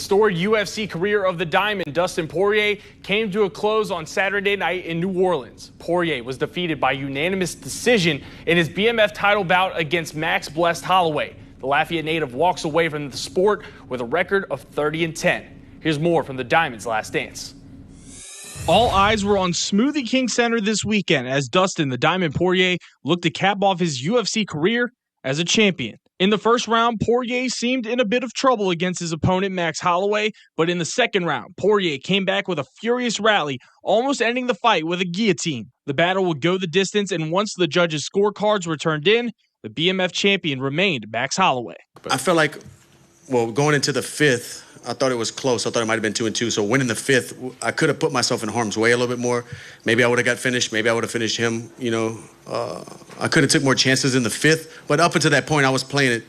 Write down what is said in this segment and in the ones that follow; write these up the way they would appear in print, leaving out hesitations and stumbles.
storied UFC career of the Diamond, Dustin Poirier, came to a close on Saturday night in New Orleans. Poirier was defeated by unanimous decision in his BMF title bout against Max Blessed Holloway. The Lafayette native walks away from the sport with a record of 30-10. Here's more from the Diamond's last dance. All eyes were on Smoothie King Center this weekend as Dustin the Diamond Poirier looked to cap off his UFC career as a champion. In the first round, Poirier seemed in a bit of trouble against his opponent Max Holloway, but in the second round, Poirier came back with a furious rally, almost ending the fight with a guillotine. The battle would go the distance, and once the judges' scorecards were turned in, the BMF champion remained Max Holloway. I felt like, going into the fifth, I thought it was close. I thought it might have been 2-2. So winning the fifth, I could have put myself in harm's way a little bit more. Maybe I would have got finished. Maybe I would have finished him. I could have took more chances in the fifth. But up until that point, I was playing it.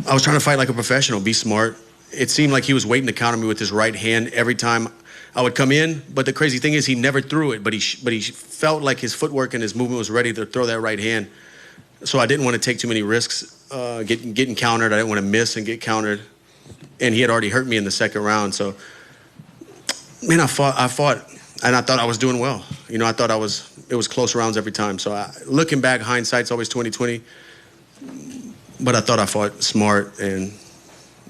I was trying to fight like a professional, be smart. It seemed like he was waiting to counter me with his right hand every time I would come in. But the crazy thing is he never threw it. But he felt like his footwork and his movement was ready to throw that right hand. So I didn't want to take too many risks getting countered. I didn't want to miss and get countered. And he had already hurt me in the second round. So, man, I fought, and I thought I was doing well. I thought it was close rounds every time. So looking back, hindsight's always 20/20. But I thought I fought smart, and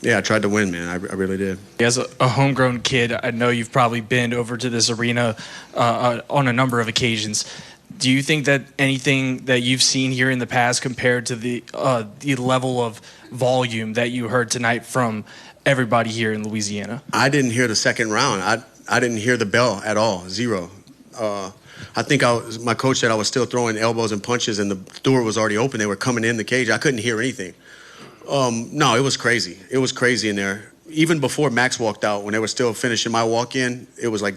yeah, I tried to win, man. I really did. As a homegrown kid, I know you've probably been over to this arena on a number of occasions. Do you think that anything that you've seen here in the past compared to the level of volume that you heard tonight from everybody here in Louisiana? I didn't hear the second round. I didn't hear the bell at all. Zero. I think my coach said I was still throwing elbows and punches, and the door was already open. They were coming in the cage. I couldn't hear anything. No, it was crazy. It was crazy in there. Even before Max walked out, when they were still finishing my walk-in, it was like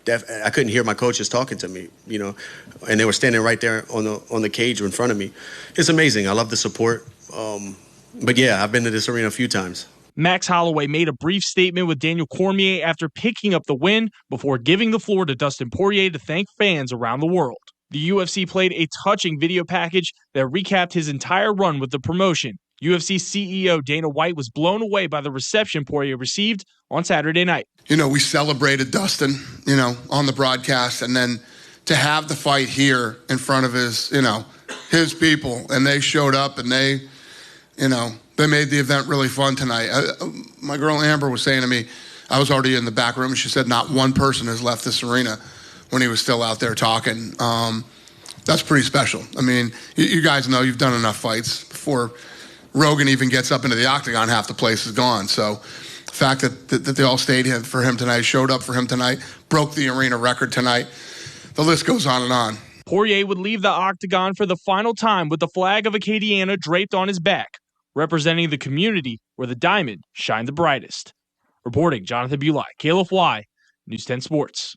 I couldn't hear my coaches talking to me, and they were standing right there on the cage in front of me. It's amazing. I love the support. But yeah, I've been to this arena a few times. Max Holloway made a brief statement with Daniel Cormier after picking up the win before giving the floor to Dustin Poirier to thank fans around the world. The UFC played a touching video package that recapped his entire run with the promotion. UFC CEO Dana White was blown away by the reception Poirier received on Saturday night. We celebrated Dustin, on the broadcast, and then to have the fight here in front of his people, and they showed up and they made the event really fun tonight. My girl Amber was saying to me, I was already in the back room, and she said not one person has left this arena when he was still out there talking. That's pretty special. I mean, you guys know you've done enough fights. Before Rogan even gets up into the octagon, half the place is gone. So the fact that they all stayed for him tonight, showed up for him tonight, broke the arena record tonight, the list goes on and on. Poirier would leave the octagon for the final time with the flag of Acadiana draped on his back, representing the community where the Diamond shined the brightest. Reporting, Jonathan Bulai, KLFY, News 10 Sports.